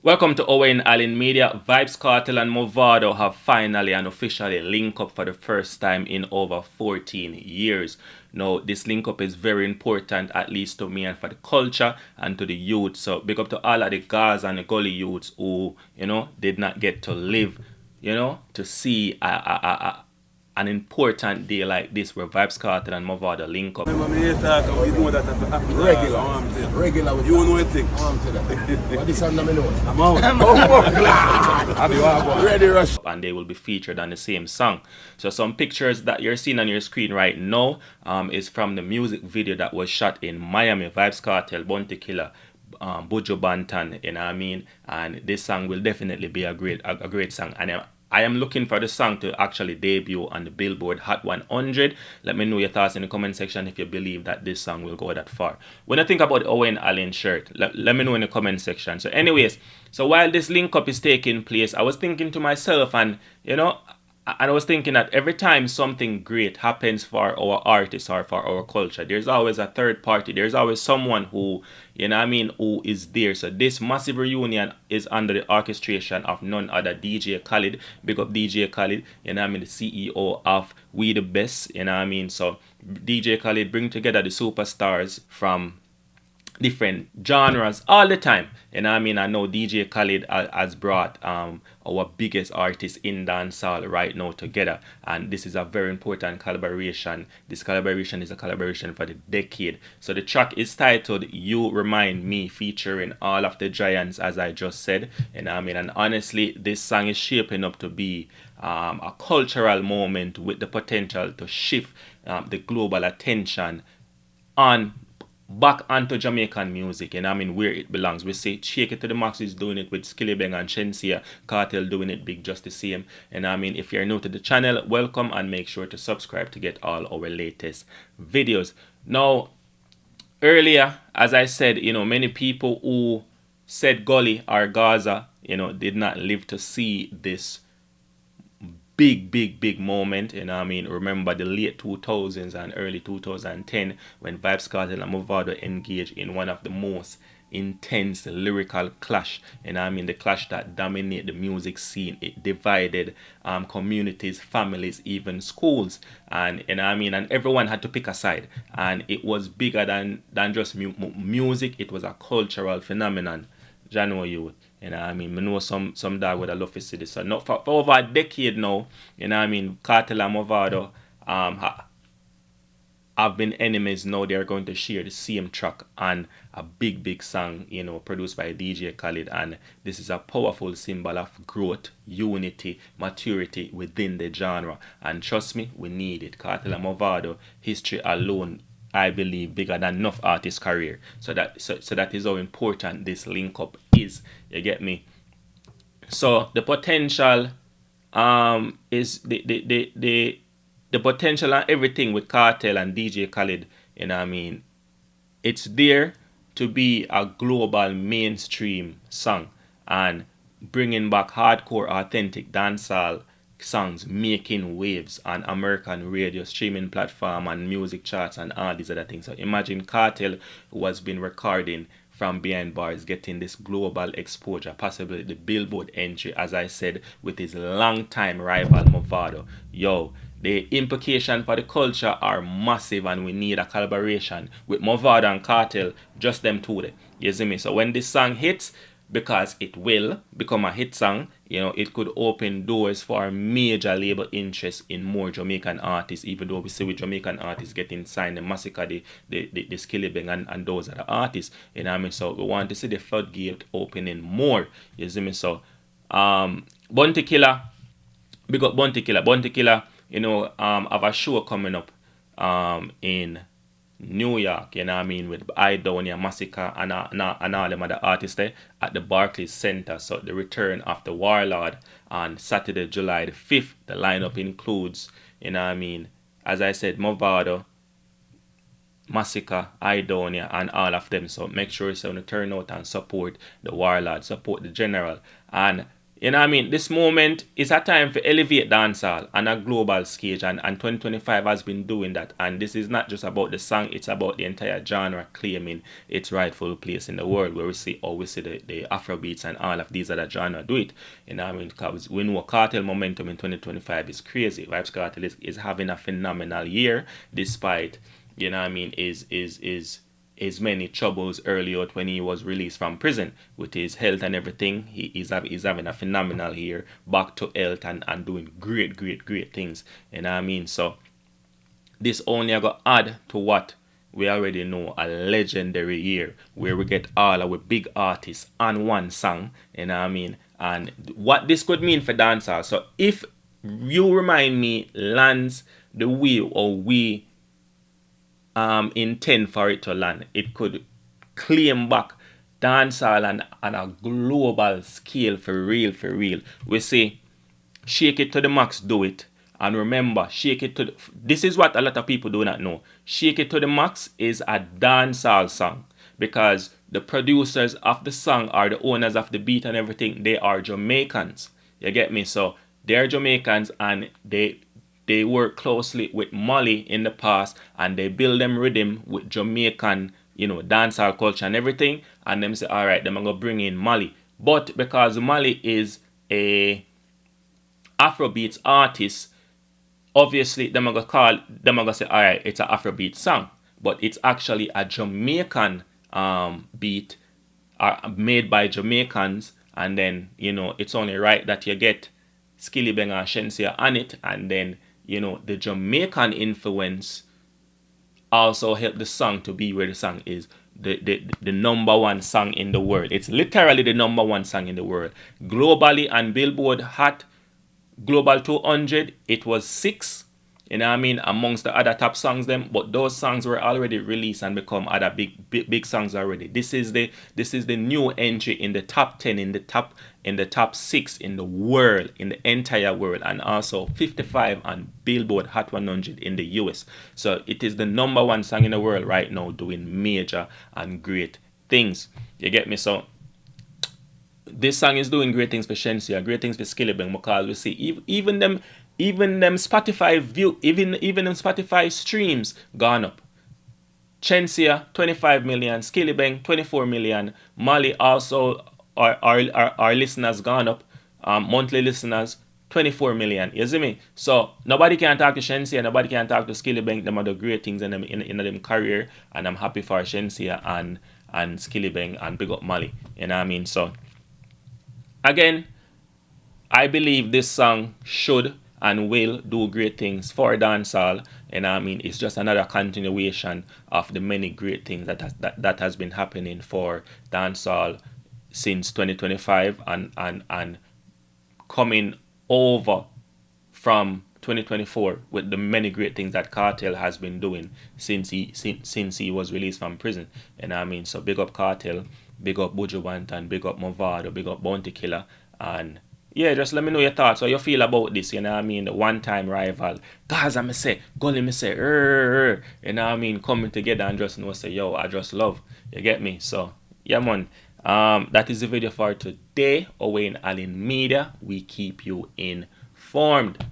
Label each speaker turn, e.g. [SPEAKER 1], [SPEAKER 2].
[SPEAKER 1] Welcome to Owen Allen Media. Vybz Kartel and Mavado have finally and officially linked up for the first time in over 14 years. Now, this link up is very important, at least to me and for the culture and to the youth. So, big up to all of the guys and the gully youths who, did not get to live, to see an important day like this where Vybz Kartel and Mavado link up.
[SPEAKER 2] Remember me talk, you know that regular. You know anything? What is on the menu? I'm out. Ready, rush.
[SPEAKER 1] And they will be featured on the same song. So some pictures that you're seeing on your screen right now is from the music video that was shot in Miami. Vybz Kartel, Bounty Killer, Buju Banton, you know what I mean? And this song will definitely be a great song. And I am looking for the song to actually debut on the Billboard Hot 100. Let me know your thoughts in the comment section if you believe that this song will go that far. When I think about the Owen Allen shirt, let me know in the comment section. So anyways, so while this link up is taking place, I was thinking to myself, and I was thinking that every time something great happens for our artists or for our culture, there's always a third party. There's always someone who, who is there. So this massive reunion is under the orchestration of none other DJ Khaled. Big up DJ Khaled, the CEO of We The Best, So DJ Khaled bring together the superstars from different genres all the time. I know DJ Khaled has brought our biggest artists in dancehall right now together, and this is a very important collaboration. This collaboration is a collaboration for the decade. So the track is titled You Remind Me, featuring all of the giants, as I just said. And honestly, this song is shaping up to be a cultural moment with the potential to shift the global attention back onto Jamaican music, where it belongs. We say Shake It to the Max is doing it with Skillibeng and Shensia, Kartel doing it big just the same. If you're new to the channel, welcome, and make sure to subscribe to get all our latest videos. Now, earlier, as I said, many people who said Gully or Gaza, did not live to see this big moment. Remember the late 2000s and early 2010 when Vybz Kartel and Mavado engaged in one of the most intense lyrical clash. The clash that dominated the music scene. It divided communities, families, even schools, and everyone had to pick a side, and it was bigger than just music. It was a cultural phenomenon. January youth. I know some dog would have loved to see this. So not for over a decade now, Kartel and Mavado have been enemies. Now they are going to share the same track on a big song, produced by DJ Khaled, and this is a powerful symbol of growth, unity, maturity within the genre. And trust me, we need it. Kartel and Mavado history alone, I believe, bigger than enough artist career. So that is how important this link up is. You get me? So the potential is the potential and everything with Kartel and DJ Khaled. It's there to be a global mainstream song and bringing back hardcore, authentic dancehall songs, making waves on American radio, streaming platform, and music charts, and all these other things. So imagine Kartel, who has been recording from behind bars, getting this global exposure, possibly the Billboard entry, as I said, with his longtime rival Mavado. The implication for the culture are massive, and we need a collaboration with Mavado and Kartel, just them two there. You see me? So when this song hits, because it will become a hit song, it could open doors for major label interest in more Jamaican artists, even though we see with Jamaican artists getting signed, the Massacre, the Skillibeng, and those other artists. So we want to see the floodgate opening more. You see me? So Bounty Killer, big up Bounty Killer. Bounty Killer, have a show coming up in New York, with Idonia, Massacre, and all them other artists there at the Barclays Center. So the return of the Warlord on Saturday, July the 5th. The lineup includes, as I said, Mavado, Massacre, Idonia, and all of them. So make sure you turn out and support the Warlord, support the General. And You know what I mean? This moment is a time for elevate dancehall on a global stage, and 2025 has been doing that. And this is not just about the song, it's about the entire genre claiming its rightful place in the world, where we see the Afrobeats and all of these other genre do it. You know what I mean? Because we know Kartel momentum in 2025 is crazy. Vybz Kartel is having a phenomenal year, despite, you know what I mean, is many troubles early out when he was released from prison with his health and everything. He's having a phenomenal year, back to health and doing great things. You know what I mean? So this only got add to what we already know, a legendary year where we get all our big artists on one song. You know what I mean? And what this could mean for dancehall. So if you remind me lands the way or we intend for it to land, it could claim back dancehall on a global scale for real. We say shake it to the max, do it. And remember, shake it to this is what a lot of people do not know. Shake It to the Max is a dancehall song, because the producers of the song are the owners of the beat and everything. They are Jamaicans. You get me? So they're Jamaicans, and they work closely with Mali in the past, and they build them rhythm with Jamaican, dancehall culture and everything. And them say, all right, them gonna bring in Mali. But because Mali is a Afrobeats artist, obviously them gonna say, all right, it's an Afrobeat song, but it's actually a Jamaican beat made by Jamaicans, and then it's only right that you get Skillibeng and Shenseea on it, and then the Jamaican influence also helped the song to be where the song is. The number one song in the world. It's literally the number one song in the world. Globally, and Billboard Hot Global 200, it was 6, amongst the other top songs them, but those songs were already released and become other big songs already. This is the new entry in the top 10, in the top 6 in the world, in the entire world, and also 55 on Billboard Hot 100 in the US. So it is the number one song in the world right now, doing major and great things. You get me? So this song is doing great things for Shenseea, great things for Skillibeng, because we see even them Spotify view, even them Spotify streams gone up. Shenseea 25 million, Skillibeng 24 million, Mali also our listeners gone up, monthly listeners 24 million. You see me? So nobody can talk to Shenseea, nobody can talk to Skillibeng. Them are the great things in them career, and I'm happy for Shenseea and Skillibeng, and big up Mali. You know what I mean? So again, I believe this song should and will do great things for dancehall. And I mean, it's just another continuation of the many great things that has been happening for dancehall since 2025, and coming over from 2024 with the many great things that Kartel has been doing since he was released from prison. And I mean, so big up Kartel, big up Buju Banton, big up Mavado, big up Bounty Killer, and yeah, just let me know your thoughts, how you feel about this, you know what I mean, the one-time rival. Guys, me say, Gully me say, you know what I mean, coming together and just say, yo, I just love, you get me? So, yeah, man, that is the video for today. Away in ReggaeMedia, we keep you informed.